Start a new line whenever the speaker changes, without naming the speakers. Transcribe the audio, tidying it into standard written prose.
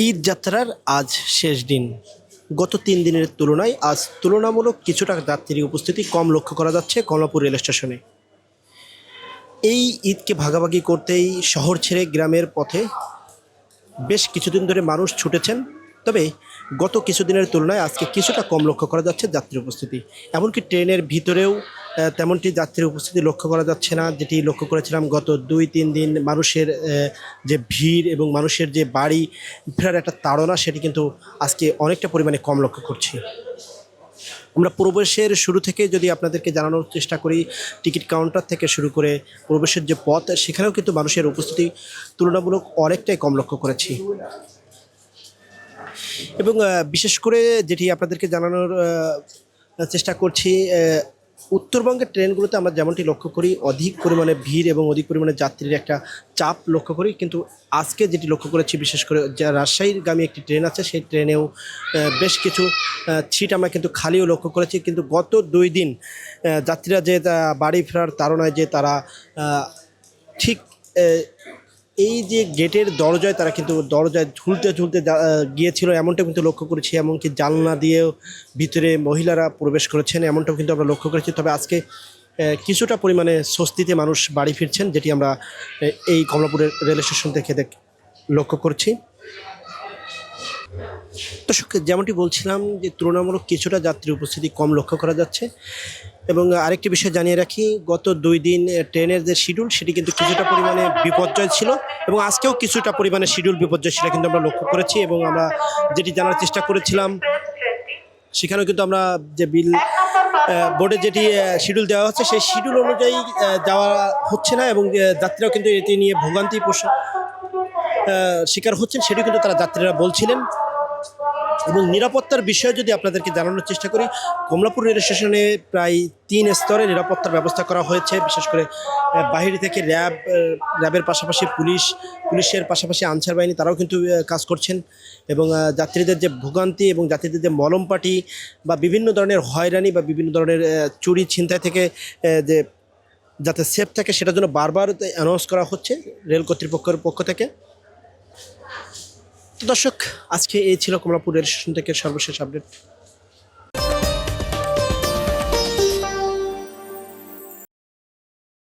ঈদ যাত্রার আজ শেষ দিন। গত ৩ দিনের তুলনায় আজ তুলনামূলক কিছুটা যাত্রীর উপস্থিতি কম লক্ষ্য করা যাচ্ছে কমলাপুর রেল স্টেশনে। এই ঈদকে ভাগাভাগি করতেই শহর ছেড়ে গ্রামের পথে বেশ কিছুদিন ধরে মানুষ ছুটেছেন। তবে গত কিছুদিনের তুলনায় আজকে কিছুটা কম লক্ষ্য করা যাচ্ছে যাত্রীর উপস্থিতি। এমনকি ট্রেনের ভিতরেও তেমনটি যাত্রীর উপস্থিতি লক্ষ্য করা যাচ্ছে না, যেটি লক্ষ্য করেছিলাম গত ২-৩ দিন। মানুষের যে ভিড় এবং মানুষের যে বাড়ি ফেরার একটা তাড়না, সেটি কিন্তু আজকে অনেকটা পরিমাণে কম লক্ষ্য করছি। আমরা প্রবেশের শুরু থেকে যদি আপনাদেরকে জানানোর চেষ্টা করি, টিকিট কাউন্টার থেকে শুরু করে প্রবেশের যে পথ, সেখানেও কিন্তু মানুষের উপস্থিতি তুলনামূলক অনেকটাই কম লক্ষ্য করেছি। এবং বিশেষ করে যেটি আপনাদেরকে জানানোর চেষ্টা করছি, উত্তরবঙ্গের ট্রেনগুলোতে আমরা যেমনটি লক্ষ্য করি অধিক পরিমাণে ভিড় এবং অধিক পরিমাণে যাত্রীর একটা চাপ লক্ষ্য করি, কিন্তু আজকে যেটি লক্ষ্য করেছি, বিশেষ করে যা রাজশাহীগামী একটি ট্রেন আছে, সেই ট্রেনেও বেশ কিছু সিট আমরা কিন্তু খালিও লক্ষ্য করেছি। কিন্তু গত ২ দিন যাত্রীরা যে বাড়ি ফেরার তাড়নায় যে তারা ঠিক এই যে গেটের দরজায় তারা কিন্তু দরজায় ঝুলতে ঝুলতে গিয়েছিল, এমনটা কিন্তু লক্ষ্য করেছি। এমনকি জানলা দিয়েও ভিতরে মহিলারা প্রবেশ করেছেন, এমনটাও কিন্তু আমরা লক্ষ্য করেছি। তবে আজকে কিছুটা পরিমাণে স্বস্তিতে মানুষ বাড়ি ফিরছেন, যেটি আমরা এই কমলাপুরের রেল স্টেশন থেকে লক্ষ্য করছি। দর্শক, যেমনটি বলছিলাম যে তুলনামূলক কিছুটা যাত্রী উপস্থিতি কম লক্ষ্য করা যাচ্ছে। এবং আরেকটি বিষয় জানিয়ে রাখি, গত ২ দিন ট্রেনের যে শিডিউল, সেটি কিন্তু কিছুটা পরিমাণে বিপর্যয় ছিল, এবং আজকেও কিছুটা পরিমাণে শিডিউল বিপর্যয় সেটা কিন্তু আমরা লক্ষ্য করেছি। এবং আমরা যেটি জানার চেষ্টা করেছিলাম, সেখানেও কিন্তু আমরা যে বোর্ডে যেটি শিডিউল দেওয়া হচ্ছে, সেই শিডিউল অনুযায়ী যাওয়া হচ্ছে না, এবং যাত্রীরাও কিন্তু এটি নিয়ে ভোগান্তি শিকার হচ্ছেন, সেটিও কিন্তু তারা যাত্রীরা বলছিলেন। এবং নিরাপত্তার বিষয়ে যদি আপনাদেরকে জানানোর চেষ্টা করি, কমলাপুর রেল স্টেশনে প্রায় ৩ স্তরে নিরাপত্তার ব্যবস্থা করা হয়েছে। বিশেষ করে বাহির থেকে র্যাবের পাশাপাশি পুলিশের পাশাপাশি আনসার বাহিনী, তারাও কিন্তু কাজ করছেন। এবং যাত্রীদের যে ভোগান্তি এবং যাত্রীদের যে মলমপাটি বা বিভিন্ন ধরনের হয়রানি বা বিভিন্ন ধরনের চুরি ছিনতাই থেকে যে যাতে সেফ থাকে, সেটার জন্য বারবার অ্যানাউন্স করা হচ্ছে রেল কর্তৃপক্ষের পক্ষ থেকে। দর্শক, আজকে এই ছিল কমলাপুর রেল স্টেশন থেকে সর্বশেষ আপডেট।